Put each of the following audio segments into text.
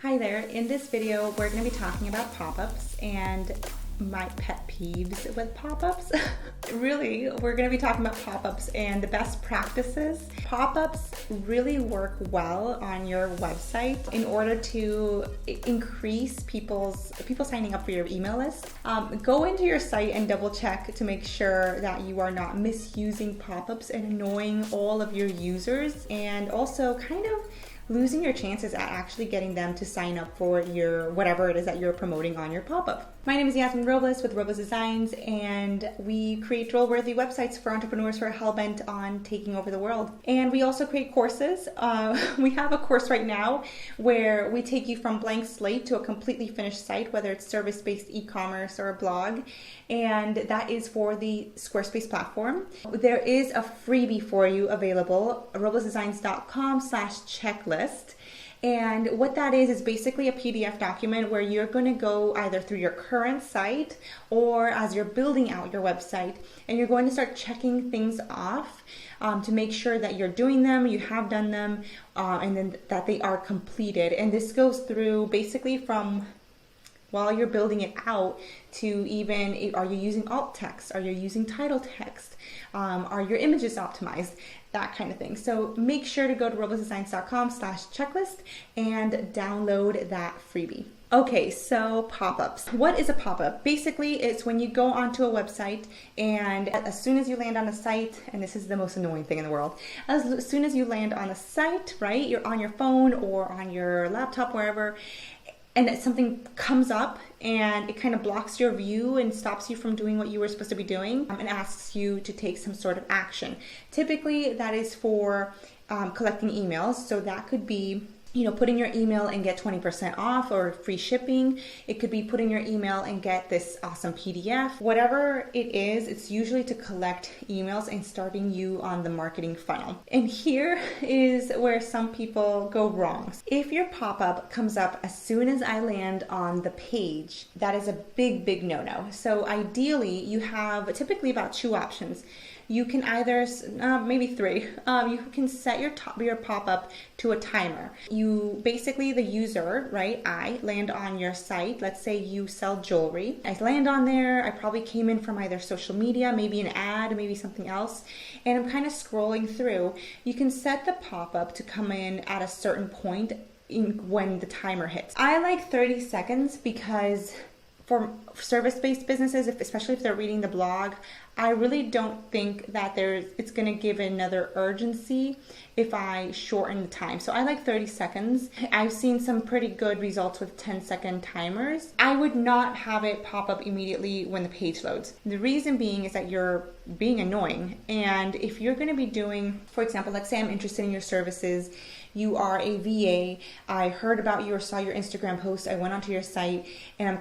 Hi there, in this video we're going to be talking about pop-ups and my pet peeves with pop-ups. Really, we're going to be talking about pop-ups and the best practices. Pop-ups really work well on your website in order to increase people signing up for your email list. Go into your site and double check to make sure that you are not misusing pop-ups and annoying all of your users, and also kind of losing your chances at actually getting them to sign up for your whatever it is that you're promoting on your pop-up. My name is Yasmin Robles with Robles Designs, and we create drill-worthy websites for entrepreneurs who are hell-bent on taking over the world. And we also create courses. We have a course right now where we take you from blank slate to a completely finished site, whether it's service-based e-commerce or a blog, and that is for the Squarespace platform. There is a freebie for you available, roblesdesigns.com/checklist. And what that is basically a PDF document where you're going to go either through your current site or as you're building out your website, and you're going to start checking things off to make sure that you're doing them, you have done them, and then that they are completed. And this goes through basically from while you're building it out to even, are you using alt text? Are you using title text? Are your images optimized? That kind of thing. So make sure to go to roblesdesigns.com/checklist and download that freebie. Okay, so pop-ups. What is a pop-up? Basically, it's when you go onto a website and as soon as you land on a site, and this is the most annoying thing in the world, as soon as you land on a site, right, you're on your phone or on your laptop, wherever, and something comes up and it kind of blocks your view and stops you from doing what you were supposed to be doing, and asks you to take some sort of action. Typically, that is for collecting emails. So that could be, putting your email and get 20% off or free shipping. It could be putting your email and get this awesome PDF. Whatever it is, it's usually to collect emails and starting you on the marketing funnel. And here is where some people go wrong. If your pop-up comes up as soon as I land on the page, that is a big, big no-no. So ideally, you have typically about two options. You can either, maybe three, you can set your pop-up to a timer. You basically, the user, right, I land on your site. Let's say you sell jewelry. I land on there. I probably came in from either social media, maybe an ad, maybe something else, and I'm kind of scrolling through. You can set the pop-up to come in at a certain point when the timer hits. I like 30 seconds because for service-based businesses, especially if they're reading the blog, I really don't think that it's going to give another urgency if I shorten the time. So I like 30 seconds. I've seen some pretty good results with 10-second timers. I would not have it pop up immediately when the page loads. The reason being is that you're being annoying. And if you're going to be doing, for example, let's say I'm interested in your services, you are a VA, I heard about you or saw your Instagram post, I went onto your site, and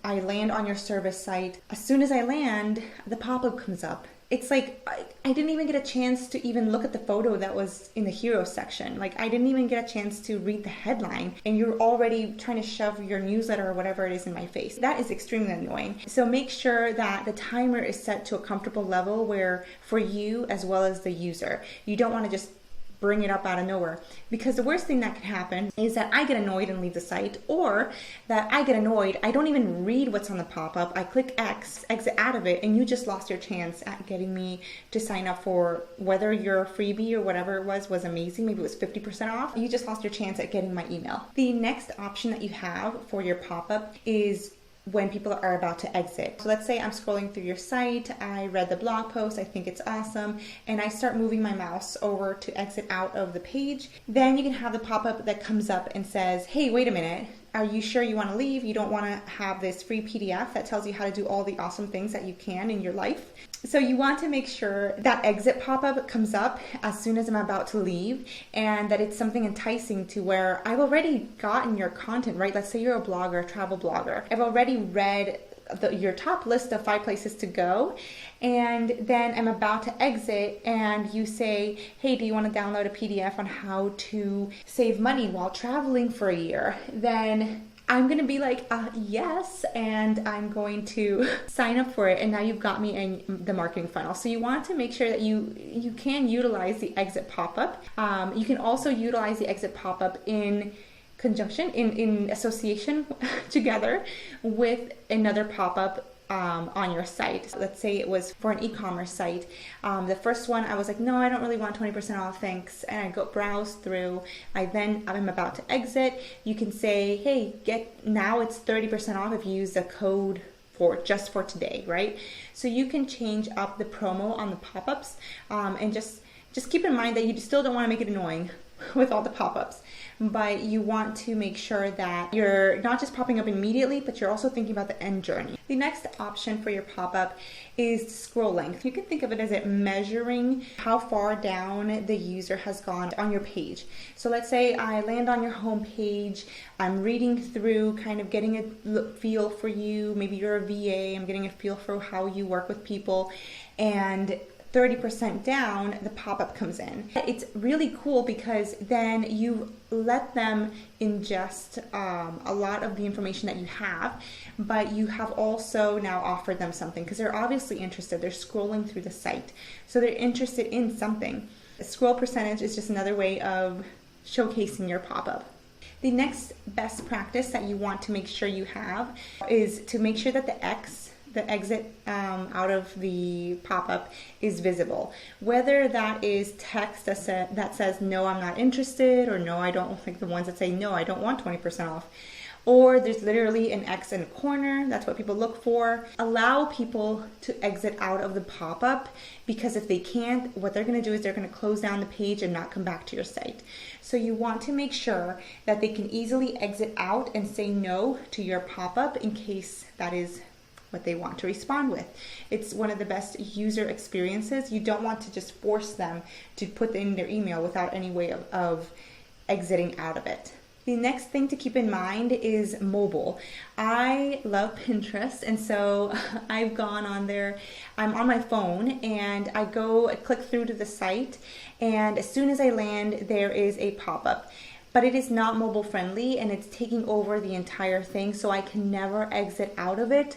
I land on your service site. As soon as I land, the pop-up comes up. It's like, I didn't even get a chance to even look at the photo that was in the hero section. Like, I didn't even get a chance to read the headline, and you're already trying to shove your newsletter or whatever it is in my face. That is extremely annoying. So make sure that the timer is set to a comfortable level where for you as well as the user, you don't want to just bring it up out of nowhere, because the worst thing that can happen is that I get annoyed and leave the site, or that I get annoyed, I don't even read what's on the pop-up, I click X, exit out of it, and you just lost your chance at getting me to sign up for whether your freebie or whatever it was amazing, maybe it was 50% off, you just lost your chance at getting my email. The next option that you have for your pop-up is when people are about to exit. So let's say I'm scrolling through your site, I read the blog post, I think it's awesome, and I start moving my mouse over to exit out of the page. Then you can have the pop-up that comes up and says, hey, wait a minute, are you sure you want to leave? You don't want to have this free PDF that tells you how to do all the awesome things that you can in your life. So you want to make sure that exit pop-up comes up as soon as I'm about to leave, and that it's something enticing to where I've already gotten your content, right? Let's say you're a blogger, a travel blogger. I've already read your top list of 5 places to go, and then I'm about to exit and you say, hey, do you want to download a PDF on how to save money while traveling for a year? Then I'm going to be like, yes, and I'm going to sign up for it. And now you've got me in the marketing funnel. So you want to make sure that you can utilize the exit pop-up. You can also utilize the exit pop-up in in association together with another pop-up on your site. So let's say it was for an e-commerce site. The first one, I was like, no, I don't really want 20% off, thanks. And I go browse through. I'm about to exit. You can say, hey, now it's 30% off if you use the code just for today, right? So you can change up the promo on the pop-ups, and just keep in mind that you still don't want to make it annoying with all the pop-ups, but you want to make sure that you're not just popping up immediately, but you're also thinking about the end journey. The next option for your pop-up is scroll length. You can think of it as measuring how far down the user has gone on your page. So let's say I land on your home page, I'm reading through, kind of getting a feel for you. Maybe you're a VA, I'm getting a feel for how you work with people, and 30% down, the pop-up comes in. It's really cool because then you let them ingest a lot of the information that you have, but you have also now offered them something because they're obviously interested. They're scrolling through the site, so they're interested in something. Scroll percentage is just another way of showcasing your pop-up. The next best practice that you want to make sure you have is to make sure that the exit out of the pop-up is visible. Whether that is text that says, no, I'm not interested, or no, I don't, like the ones that say, no, I don't want 20% off. Or there's literally an X in a corner. That's what people look for. Allow people to exit out of the pop-up, because if they can't, what they're going to do is they're going to close down the page and not come back to your site. So you want to make sure that they can easily exit out and say no to your pop-up in case that is what they want to respond with. It's one of the best user experiences. You don't want to just force them to put in their email without any way of exiting out of it. The next thing to keep in mind is mobile. I love Pinterest, and so I've gone on there. I'm on my phone and I click through to the site, and as soon as I land, there is a pop-up. But it is not mobile friendly, and it's taking over the entire thing, so I can never exit out of it.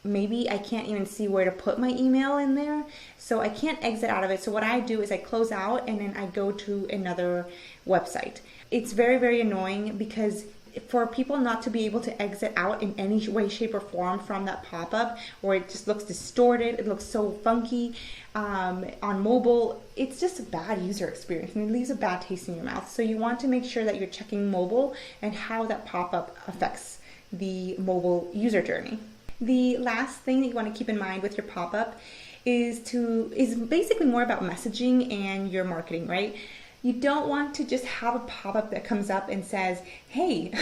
Maybe I can't even see where to put my email in there, so I can't exit out of it. So what I do is I close out and then I go to another website. It's very, very annoying because for people not to be able to exit out in any way, shape, or form from that pop-up, or it just looks distorted, it looks so funky on mobile, it's just a bad user experience and it leaves a bad taste in your mouth. So you want to make sure that you're checking mobile and how that pop-up affects the mobile user journey. The last thing that you want to keep in mind with your pop-up is basically more about messaging and your marketing, right? You don't want to just have a pop-up that comes up and says, hey,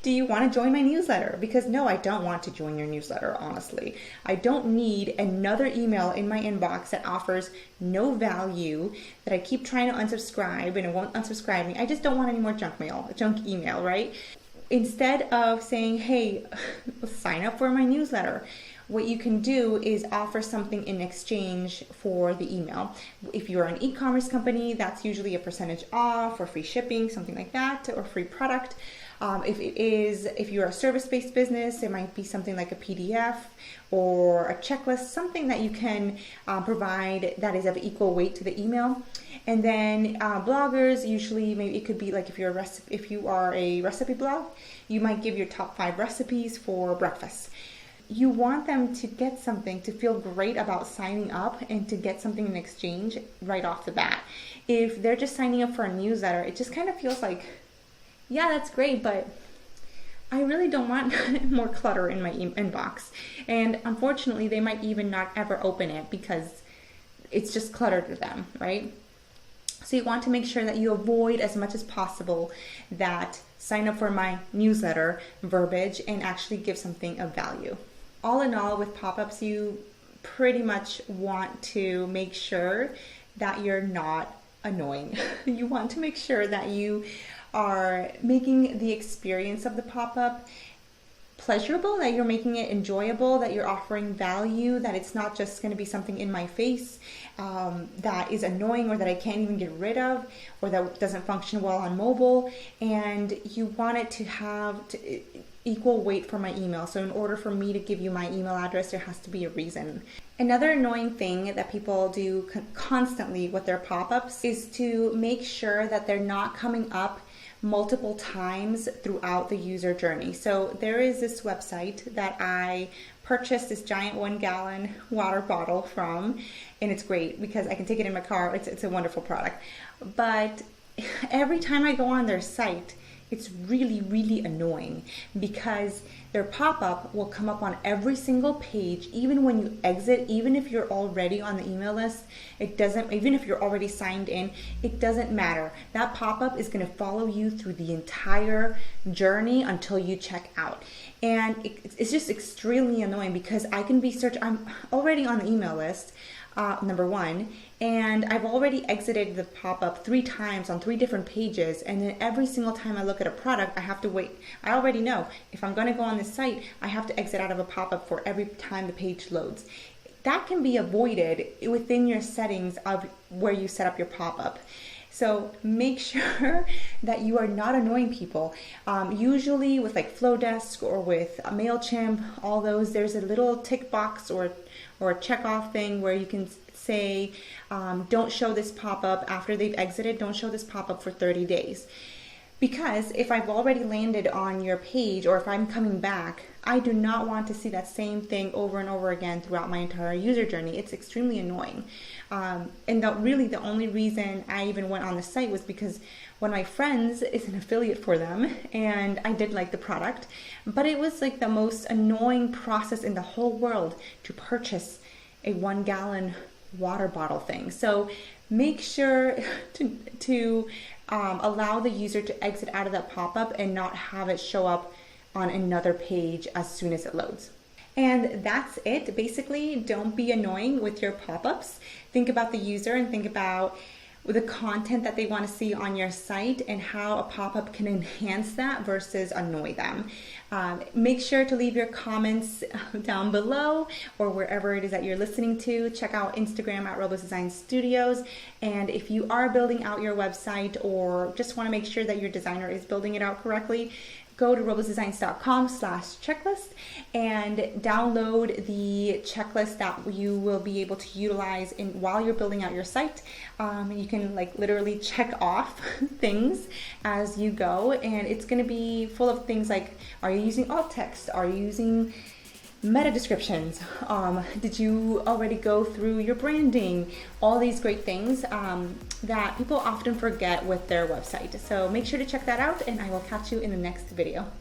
do you want to join my newsletter? Because no, I don't want to join your newsletter, honestly. I don't need another email in my inbox that offers no value, that I keep trying to unsubscribe and it won't unsubscribe me. I just don't want any more junk email, right? Instead of saying, hey, sign up for my newsletter, what you can do is offer something in exchange for the email. If you're an e-commerce company, that's usually a percentage off or free shipping, something like that, or free product. If you're a service-based business, it might be something like a PDF or a checklist, something that you can provide that is of equal weight to the email. And then bloggers, usually maybe it could be like if you are a recipe blog, you might give your top 5 recipes for breakfast. You want them to get something, to feel great about signing up and to get something in exchange right off the bat. If they're just signing up for a newsletter, it just kind of feels like, yeah, that's great, but I really don't want more clutter in my inbox. And unfortunately, they might even not ever open it because it's just clutter to them, right? So you want to make sure that you avoid as much as possible that sign up for my newsletter verbiage and actually give something of value. All in all, with pop-ups, you pretty much want to make sure that you're not annoying. You want to make sure that you are making the experience of the pop-up pleasurable, that you're making it enjoyable, that you're offering value, that it's not just going to be something in my face that is annoying or that I can't even get rid of or that doesn't function well on mobile. And you want it to have equal weight for my email. So in order for me to give you my email address, there has to be a reason. Another annoying thing that people do constantly with their pop-ups is to make sure that they're not coming up multiple times throughout the user journey. So there is this website that I purchased this giant 1-gallon water bottle from, and it's great because I can take it in my car. It's a wonderful product. But every time I go on their site, it's really, really annoying because their pop-up will come up on every single page, even when you exit, even if you're already on the email list, even if you're already signed in, it doesn't matter. That pop-up is going to follow you through the entire journey until you check out. And it's just extremely annoying because I can be I'm already on the email list, number one, and I've already exited the pop-up 3 times on 3 different pages, and then every single time I look at a product, I have to wait. I already know if I'm going to go on this site, I have to exit out of a pop-up for every time the page loads. That can be avoided within your settings of where you set up your pop-up. So make sure that you are not annoying people. Usually with like Flowdesk or with MailChimp, all those, there's a little tick box or a check off thing where you can say, don't show this pop-up after they've exited, don't show this pop-up for 30 days. Because if I've already landed on your page or if I'm coming back, I do not want to see that same thing over and over again throughout my entire user journey. It's extremely annoying. And the only reason I even went on the site was because one of my friends is an affiliate for them and I did like the product, but it was like the most annoying process in the whole world to purchase a 1-gallon water bottle thing. So make sure to allow the user to exit out of that pop-up and not have it show up on another page as soon as it loads. And that's it. Basically, don't be annoying with your pop-ups. Think about the user and think about the content that they want to see on your site and how a pop-up can enhance that versus annoy them. Make sure to leave your comments down below or wherever it is that you're listening to. Check out Instagram at Robust Design Studios. And if you are building out your website or just want to make sure that your designer is building it out correctly, go to robustdesigns.com/checklist and download the checklist that you will be able to utilize while you're building out your site. You can literally check off things as you go, and it's going to be full of things like, are you using alt text? Are you using meta descriptions? Did you already go through your branding? All these great things that people often forget with their website. So make sure to check that out, and I will catch you in the next video.